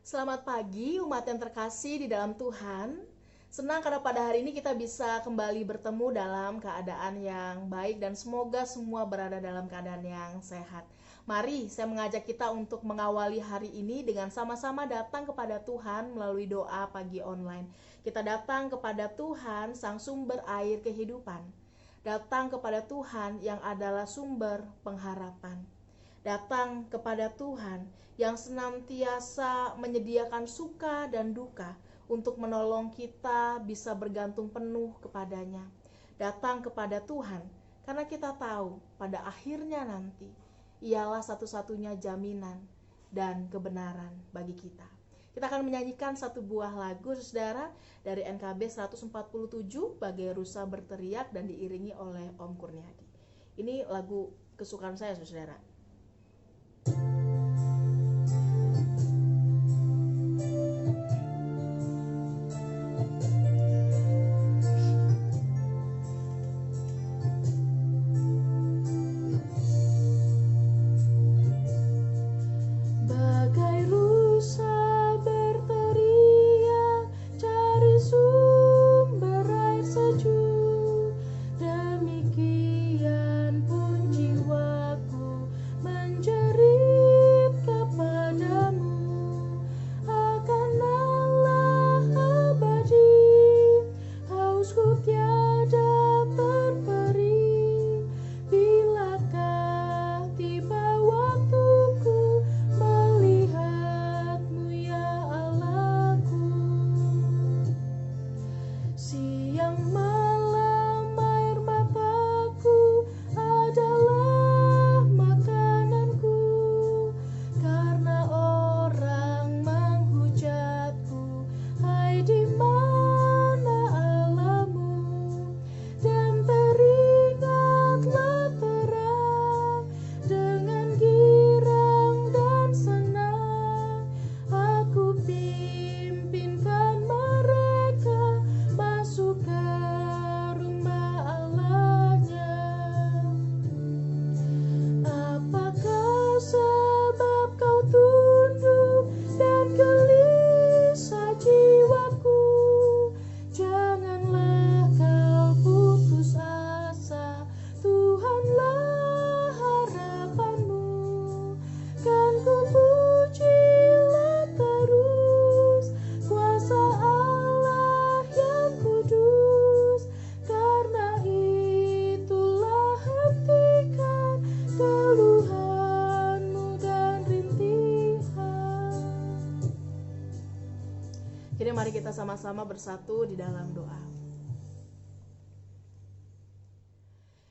Selamat pagi umat yang terkasih di dalam Tuhan. Senang karena pada hari ini kita bisa kembali bertemu dalam keadaan yang baik dan semoga semua berada dalam keadaan yang sehat. Mari saya mengajak kita untuk mengawali hari ini dengan sama-sama datang kepada Tuhan melalui doa pagi online. Kita datang kepada Tuhan, Sang Sumber air kehidupan. Datang kepada Tuhan yang adalah sumber pengharapan. Datang kepada Tuhan yang senantiasa menyediakan suka dan duka untuk menolong kita bisa bergantung penuh kepadanya. Datang kepada Tuhan karena kita tahu pada akhirnya nanti ialah satu-satunya jaminan dan kebenaran bagi kita. Kita akan menyanyikan satu buah lagu, saudara, dari NKB 147, Bagai Rusa Berteriak, dan diiringi oleh Om Kurniadi. Ini lagu kesukaan saya, saudara. Kini mari kita sama-sama bersatu di dalam doa.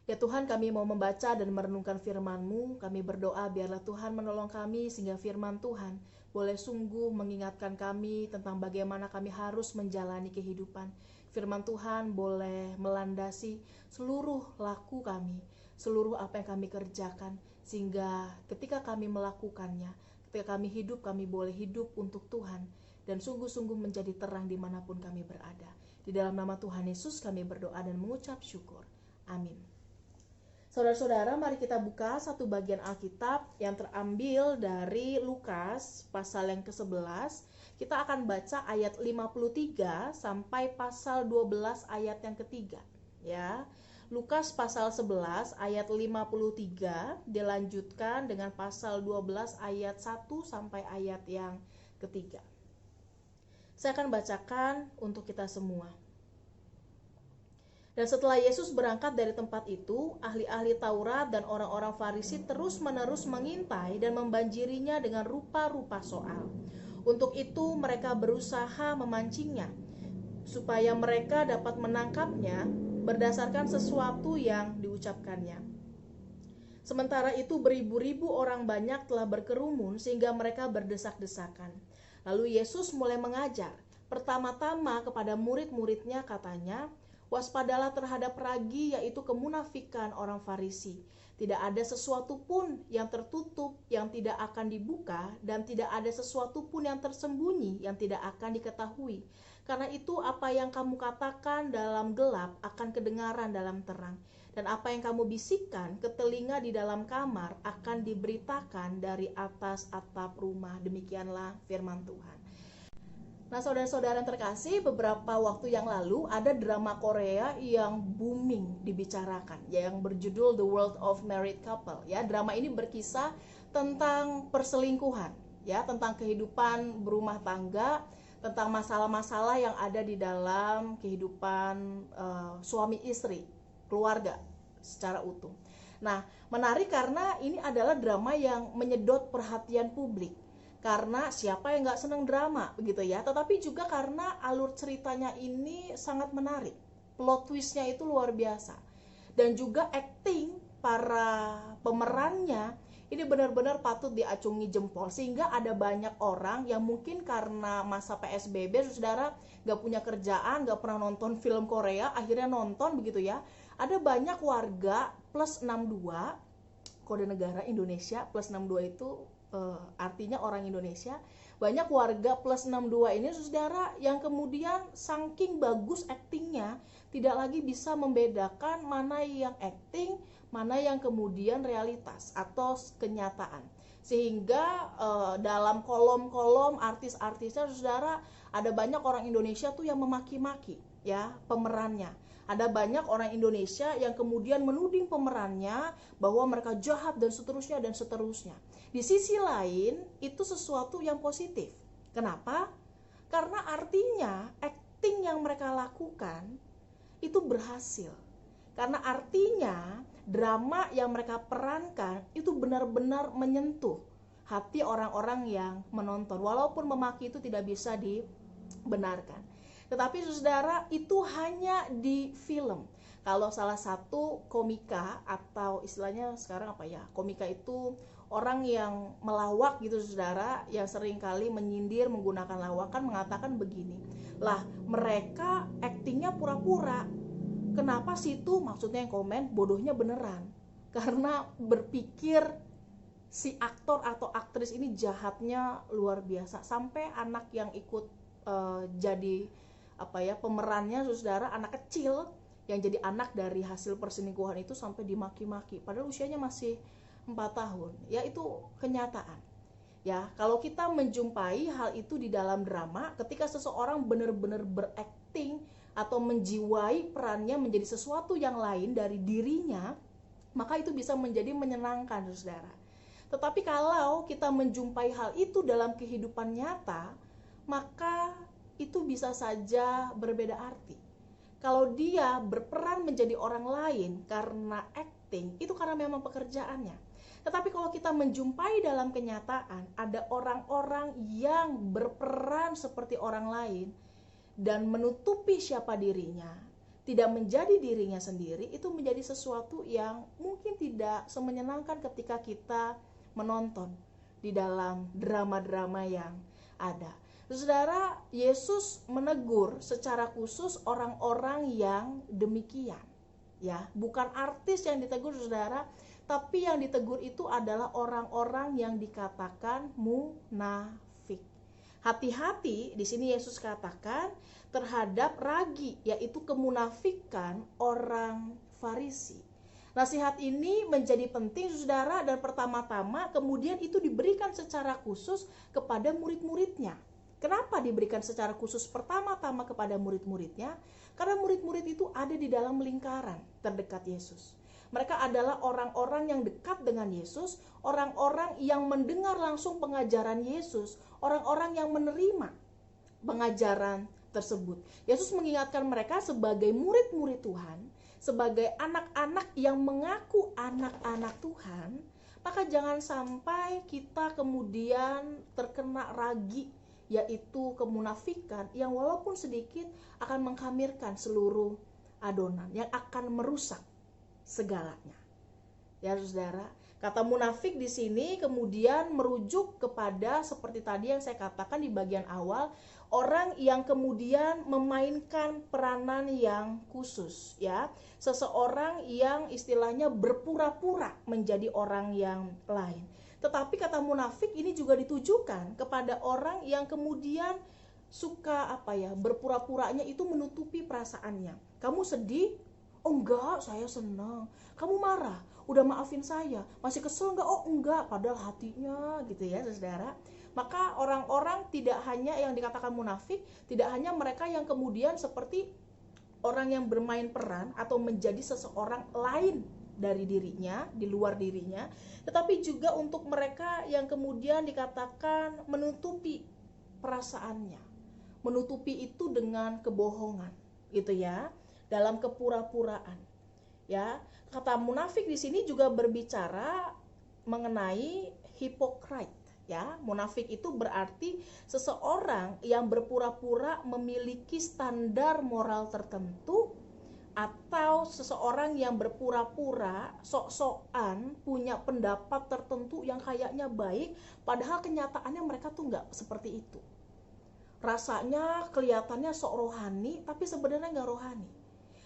Ya Tuhan, kami mau membaca dan merenungkan firman-Mu. Kami berdoa biarlah Tuhan menolong kami sehingga firman Tuhan boleh sungguh mengingatkan kami tentang bagaimana kami harus menjalani kehidupan. Firman Tuhan boleh melandasi seluruh laku kami, seluruh apa yang kami kerjakan, sehingga ketika kami melakukannya, ketika kami hidup, kami boleh hidup untuk Tuhan dan sungguh-sungguh menjadi terang dimanapun kami berada. Di dalam nama Tuhan Yesus kami berdoa dan mengucap syukur. Amin. Saudara-saudara, mari kita buka satu bagian Alkitab yang terambil dari Lukas pasal yang ke-11. Kita akan baca ayat 53 sampai pasal 12 ayat yang ketiga. Ya, Lukas pasal 11 ayat 53 dilanjutkan dengan pasal 12 ayat 1 sampai ayat yang ketiga. Saya akan bacakan untuk kita semua. Dan setelah Yesus berangkat dari tempat itu, ahli-ahli Taurat dan orang-orang Farisi terus-menerus mengintai dan membanjirinya dengan rupa-rupa soal. Untuk itu mereka berusaha memancingnya, supaya mereka dapat menangkapnya berdasarkan sesuatu yang diucapkannya. Sementara itu beribu-ribu orang banyak telah berkerumun sehingga mereka berdesak-desakan. Lalu Yesus mulai mengajar. Pertama-tama kepada murid-muridnya katanya, Waspadalah terhadap ragi, yaitu kemunafikan orang Farisi. Tidak ada sesuatu pun yang tertutup yang tidak akan dibuka, dan tidak ada sesuatu pun yang tersembunyi yang tidak akan diketahui. Karena itu apa yang kamu katakan dalam gelap akan kedengaran dalam terang, dan apa yang kamu bisikkan ke telinga di dalam kamar akan diberitakan dari atas atap rumah. Demikianlah firman Tuhan. Nah, saudara-saudara yang terkasih, beberapa waktu yang lalu ada drama Korea yang booming dibicarakan, yang berjudul The World of Married Couple. Ya, drama ini berkisah tentang perselingkuhan, ya, tentang kehidupan berumah tangga, tentang masalah-masalah yang ada di dalam kehidupan suami istri, keluarga secara utuh. Nah, menarik karena ini adalah drama yang menyedot perhatian publik. Karena siapa yang gak senang drama, begitu ya. Tetapi juga karena alur ceritanya ini sangat menarik. Plot twistnya itu luar biasa. Dan juga acting para pemerannya ini benar-benar patut diacungi jempol. Sehingga ada banyak orang yang mungkin karena masa PSBB, saudara, gak punya kerjaan, gak pernah nonton film Korea, akhirnya nonton, begitu ya. Ada banyak warga plus 62, kode negara Indonesia, plus 62 itu artinya orang Indonesia. Banyak warga plus 62 ini, saudara, yang kemudian saking bagus aktingnya, tidak lagi bisa membedakan mana yang akting, mana yang kemudian realitas atau kenyataan. Sehingga dalam kolom-kolom artis-artisnya, saudara, ada banyak orang Indonesia tuh yang memaki-maki ya pemerannya. Ada banyak orang Indonesia yang kemudian menuding pemerannya bahwa mereka jahat dan seterusnya dan seterusnya. Di sisi lain, itu sesuatu yang positif. Kenapa? Karena artinya acting yang mereka lakukan itu berhasil. Karena artinya drama yang mereka perankan itu benar-benar menyentuh hati orang-orang yang menonton. Walaupun memaki itu tidak bisa dibenarkan. Tetapi saudara, itu hanya di film. Kalau salah satu komika, atau istilahnya sekarang apa ya, komika itu orang yang melawak gitu saudara, yang sering kali menyindir menggunakan lawakan, mengatakan begini, lah mereka aktingnya pura-pura. Kenapa sih itu? Maksudnya yang komen bodohnya beneran. Karena berpikir si aktor atau aktris ini jahatnya luar biasa. Sampai anak yang ikut jadi pemerannya, saudara, anak kecil yang jadi anak dari hasil perselingkuhan itu sampai dimaki-maki padahal usianya masih 4 tahun. Ya, itu kenyataan. Ya, kalau kita menjumpai hal itu di dalam drama, ketika seseorang benar-benar berakting atau menjiwai perannya menjadi sesuatu yang lain dari dirinya, maka itu bisa menjadi menyenangkan, saudara. Tetapi kalau kita menjumpai hal itu dalam kehidupan nyata, maka itu bisa saja berbeda arti. Kalau dia berperan menjadi orang lain karena acting, itu karena memang pekerjaannya. Tetapi kalau kita menjumpai dalam kenyataan, ada orang-orang yang berperan seperti orang lain dan menutupi siapa dirinya, tidak menjadi dirinya sendiri, itu menjadi sesuatu yang mungkin tidak semenyenangkan ketika kita menonton di dalam drama-drama yang ada. Saudara, Yesus menegur secara khusus orang-orang yang demikian. Ya, bukan artis yang ditegur, saudara, tapi yang ditegur itu adalah orang-orang yang dikatakan munafik. Hati-hati, di sini Yesus katakan terhadap ragi, yaitu kemunafikan orang Farisi. Nasihat ini menjadi penting, saudara, dan pertama-tama kemudian itu diberikan secara khusus kepada murid-muridnya. Kenapa diberikan secara khusus pertama-tama kepada murid-muridnya? Karena murid-murid itu ada di dalam lingkaran terdekat Yesus. Mereka adalah orang-orang yang dekat dengan Yesus, orang-orang yang mendengar langsung pengajaran Yesus, orang-orang yang menerima pengajaran tersebut. Yesus mengingatkan mereka sebagai murid-murid Tuhan, sebagai anak-anak yang mengaku anak-anak Tuhan, maka jangan sampai kita kemudian terkena ragi, yaitu kemunafikan yang walaupun sedikit akan mengkhamirkan seluruh adonan, yang akan merusak segalanya. Ya saudara, Kata munafik di sini kemudian merujuk kepada seperti tadi yang saya katakan di bagian awal, orang yang kemudian memainkan peranan yang khusus, ya. Seseorang yang istilahnya berpura-pura menjadi orang yang lain. Tetapi kata munafik ini juga ditujukan kepada orang yang kemudian suka berpura-puranya itu menutupi perasaannya. Kamu sedih? Oh enggak, saya senang. Kamu marah? Udah maafin saya. Masih kesel enggak? Oh enggak, padahal hatinya gitu ya, saudara. Maka orang-orang tidak hanya yang dikatakan munafik, tidak hanya mereka yang kemudian seperti orang yang bermain peran atau menjadi seseorang lain dari dirinya, di luar dirinya, tetapi juga untuk mereka yang kemudian dikatakan menutupi perasaannya, menutupi itu dengan kebohongan, gitu ya, dalam kepura-puraan. Ya, kata munafik di sini juga berbicara mengenai hypocrite. Ya, munafik itu berarti seseorang yang berpura-pura memiliki standar moral tertentu, atau seseorang yang berpura-pura sok-sokan punya pendapat tertentu yang kayaknya baik, padahal kenyataannya mereka tuh nggak seperti itu. Rasanya kelihatannya sok rohani, tapi sebenarnya nggak rohani.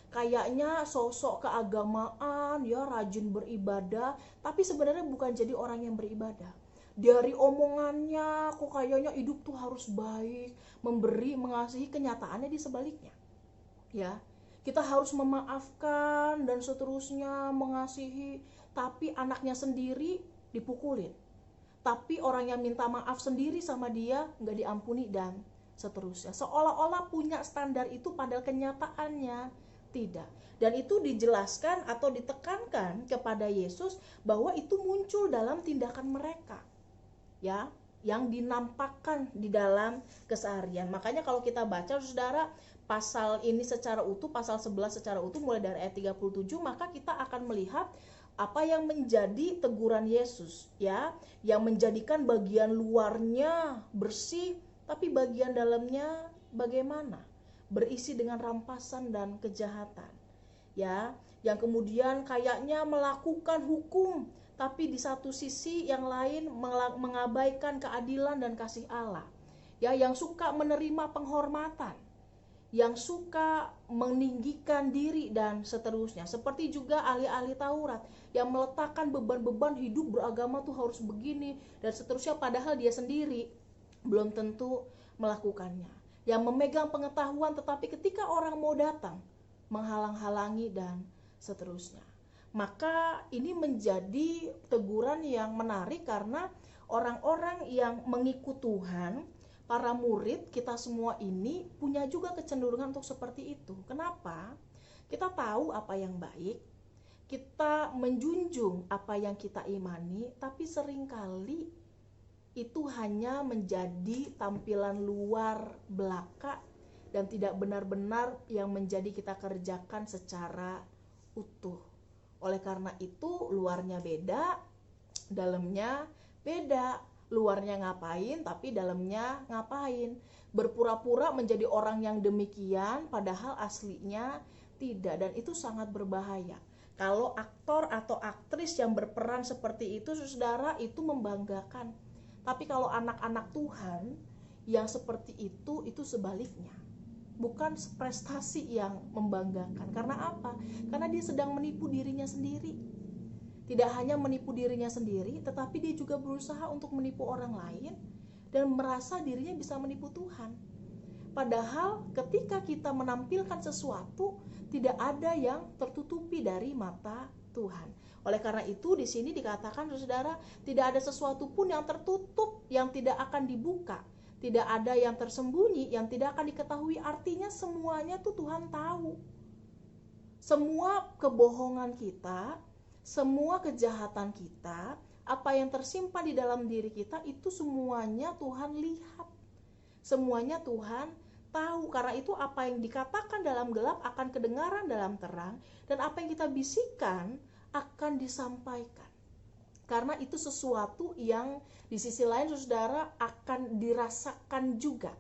Kayaknya sosok keagamaan, ya rajin beribadah, tapi sebenarnya bukan jadi orang yang beribadah. Dari omongannya kok kayaknya hidup tuh harus baik, memberi, mengasihi, kenyataannya di sebaliknya. Ya, kita harus memaafkan dan seterusnya, mengasihi, tapi anaknya sendiri dipukulin. Tapi orang yang minta maaf sendiri sama dia nggak diampuni dan seterusnya. Seolah-olah punya standar itu padahal kenyataannya tidak. Dan itu dijelaskan atau ditekankan kepada Yesus bahwa itu muncul dalam tindakan mereka. Ya, yang dinampakkan di dalam keseharian. Makanya kalau kita baca saudara pasal ini secara utuh, pasal 11 secara utuh mulai dari ayat 37, maka kita akan melihat apa yang menjadi teguran Yesus, ya, yang menjadikan bagian luarnya bersih, tapi bagian dalamnya bagaimana? Berisi dengan rampasan dan kejahatan. Ya, yang kemudian kayaknya melakukan hukum, tapi di satu sisi yang lain mengabaikan keadilan dan kasih Allah. Ya, yang suka menerima penghormatan, yang suka meninggikan diri dan seterusnya. Seperti juga ahli-ahli Taurat yang meletakkan beban-beban hidup beragama tuh harus begini dan seterusnya, padahal dia sendiri belum tentu melakukannya. Yang memegang pengetahuan tetapi ketika orang mau datang menghalang-halangi dan seterusnya. Maka ini menjadi teguran yang menarik karena orang-orang yang mengikut Tuhan, para murid kita semua ini punya juga kecenderungan untuk seperti itu. Kenapa? Kita tahu apa yang baik, kita menjunjung apa yang kita imani, tapi seringkali itu hanya menjadi tampilan luar belaka dan tidak benar-benar yang menjadi kita kerjakan secara utuh. Oleh karena itu luarnya beda, dalamnya beda. Luarnya ngapain tapi dalamnya ngapain. Berpura-pura menjadi orang yang demikian padahal aslinya tidak, dan itu sangat berbahaya. Kalau aktor atau aktris yang berperan seperti itu, saudara, itu membanggakan. Tapi kalau anak-anak Tuhan yang seperti itu sebaliknya. Bukan prestasi yang membanggakan. Karena apa? Karena dia sedang menipu dirinya sendiri. Tidak hanya menipu dirinya sendiri, tetapi dia juga berusaha untuk menipu orang lain dan merasa dirinya bisa menipu Tuhan. Padahal ketika kita menampilkan sesuatu, tidak ada yang tertutupi dari mata Tuhan. Oleh karena itu di sini dikatakan, saudara, tidak ada sesuatu pun yang tertutup yang tidak akan dibuka. Tidak ada yang tersembunyi yang tidak akan diketahui. Artinya semuanya tuh Tuhan tahu. Semua kebohongan kita, semua kejahatan kita, apa yang tersimpan di dalam diri kita, itu semuanya Tuhan lihat. Semuanya Tuhan tahu. Karena itu apa yang dikatakan dalam gelap akan kedengaran dalam terang, dan apa yang kita bisikan akan disampaikan. Karena itu sesuatu yang di sisi lain, saudara, akan dirasakan juga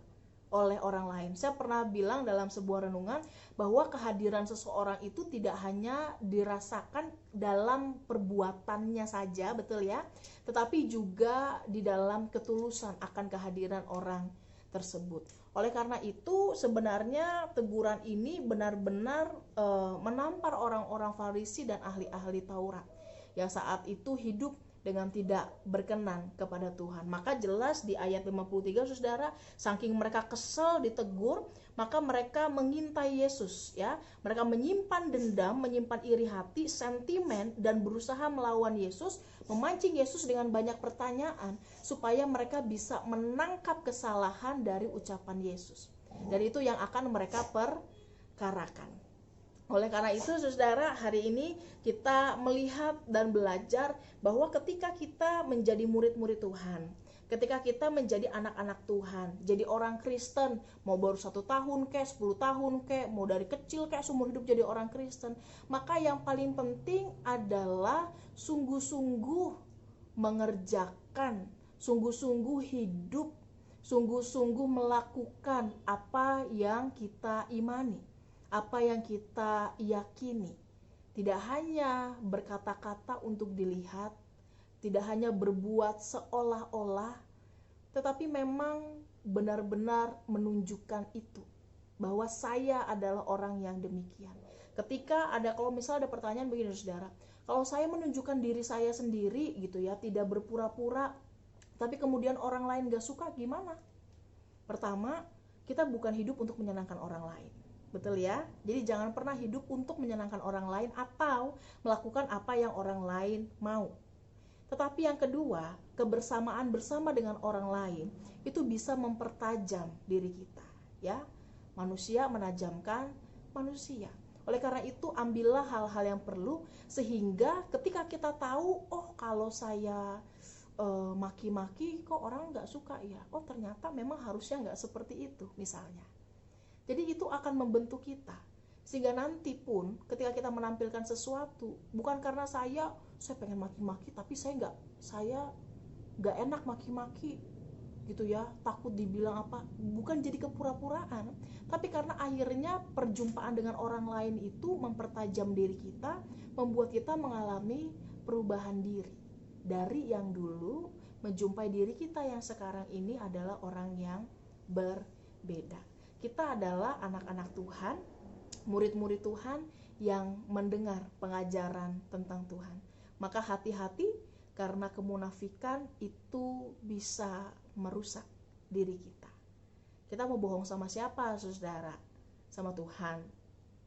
oleh orang lain. Saya pernah bilang dalam sebuah renungan bahwa kehadiran seseorang itu tidak hanya dirasakan dalam perbuatannya saja, betul ya, tetapi juga di dalam ketulusan akan kehadiran orang tersebut. Oleh karena itu sebenarnya teguran ini benar-benar menampar orang-orang Farisi dan ahli-ahli Taurat yang saat itu hidup dengan tidak berkenan kepada Tuhan. Maka jelas di ayat 53 Saudara, saking mereka kesel ditegur, maka mereka mengintai Yesus ya. Mereka menyimpan dendam, menyimpan iri hati, sentimen, dan berusaha melawan Yesus, memancing Yesus dengan banyak pertanyaan supaya mereka bisa menangkap kesalahan dari ucapan Yesus. Dan itu yang akan mereka perkarakan. Oleh karena itu Saudara, hari ini kita melihat dan belajar bahwa ketika kita menjadi murid-murid Tuhan, ketika kita menjadi anak-anak Tuhan, jadi orang Kristen, mau baru 1 tahun kek, 10 tahun kek, mau dari kecil kek, seumur hidup jadi orang Kristen, maka yang paling penting adalah sungguh-sungguh mengerjakan, sungguh-sungguh hidup, sungguh-sungguh melakukan apa yang kita imani, apa yang kita yakini. Tidak hanya berkata-kata untuk dilihat, tidak hanya berbuat seolah-olah, tetapi memang benar-benar menunjukkan itu, bahwa saya adalah orang yang demikian. Ketika kalau misalnya ada pertanyaan begini Saudara, kalau saya menunjukkan diri saya sendiri gitu ya, tidak berpura-pura, tapi kemudian orang lain gak suka, gimana? Pertama, kita bukan hidup untuk menyenangkan orang lain. Betul ya? Jadi jangan pernah hidup untuk menyenangkan orang lain atau melakukan apa yang orang lain mau. Tetapi yang kedua, kebersamaan bersama dengan orang lain itu bisa mempertajam diri kita, ya. Manusia menajamkan manusia. Oleh karena itu, ambillah hal-hal yang perlu sehingga ketika kita tahu, oh kalau saya maki-maki kok orang nggak suka ya. Oh ternyata memang harusnya nggak seperti itu misalnya. Jadi itu akan membentuk kita, sehingga nanti pun ketika kita menampilkan sesuatu, bukan karena saya pengen maki-maki, tapi saya nggak enak maki-maki gitu ya, takut dibilang apa, bukan jadi kepura-puraan, tapi karena akhirnya perjumpaan dengan orang lain itu mempertajam diri kita, membuat kita mengalami perubahan diri dari yang dulu menjumpai diri kita yang sekarang ini adalah orang yang berbeda. Kita adalah anak-anak Tuhan, murid-murid Tuhan yang mendengar pengajaran tentang Tuhan. Maka hati-hati karena kemunafikan itu bisa merusak diri kita. Kita mau bohong sama siapa, Saudara? Sama Tuhan,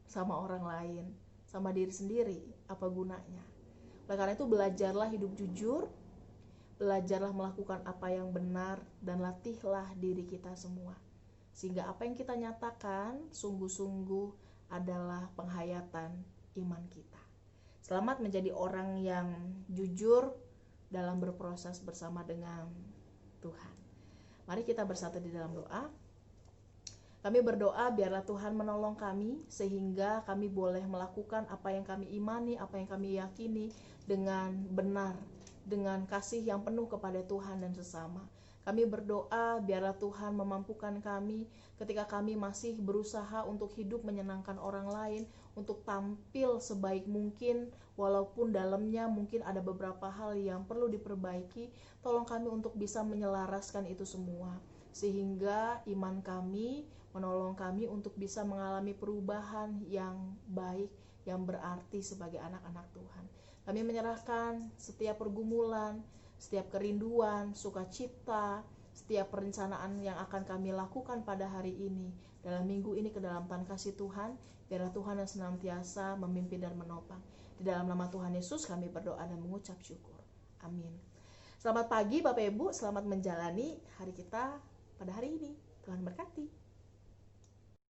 sama orang lain, sama diri sendiri, apa gunanya? Oleh karena itu belajarlah hidup jujur, belajarlah melakukan apa yang benar, dan latihlah diri kita semua. Sehingga apa yang kita nyatakan sungguh-sungguh adalah penghayatan iman kita. Selamat menjadi orang yang jujur dalam berproses bersama dengan Tuhan. Mari kita bersatu di dalam doa. Kami berdoa biarlah Tuhan menolong kami sehingga kami boleh melakukan apa yang kami imani, apa yang kami yakini dengan benar, dengan kasih yang penuh kepada Tuhan dan sesama. Kami berdoa biarlah Tuhan memampukan kami ketika kami masih berusaha untuk hidup menyenangkan orang lain, untuk tampil sebaik mungkin walaupun dalamnya mungkin ada beberapa hal yang perlu diperbaiki. Tolong kami untuk bisa menyelaraskan itu semua sehingga iman kami menolong kami untuk bisa mengalami perubahan yang baik, yang berarti sebagai anak-anak Tuhan. Kami menyerahkan setiap pergumulan, setiap kerinduan, sukacita, setiap perencanaan yang akan kami lakukan pada hari ini, dalam minggu ini ke dalam tangan kasih Tuhan. Biarlah Tuhan yang senantiasa memimpin dan menopang. Di dalam nama Tuhan Yesus kami berdoa dan mengucap syukur. Amin. Selamat pagi Bapak Ibu, selamat menjalani hari kita pada hari ini. Tuhan berkati.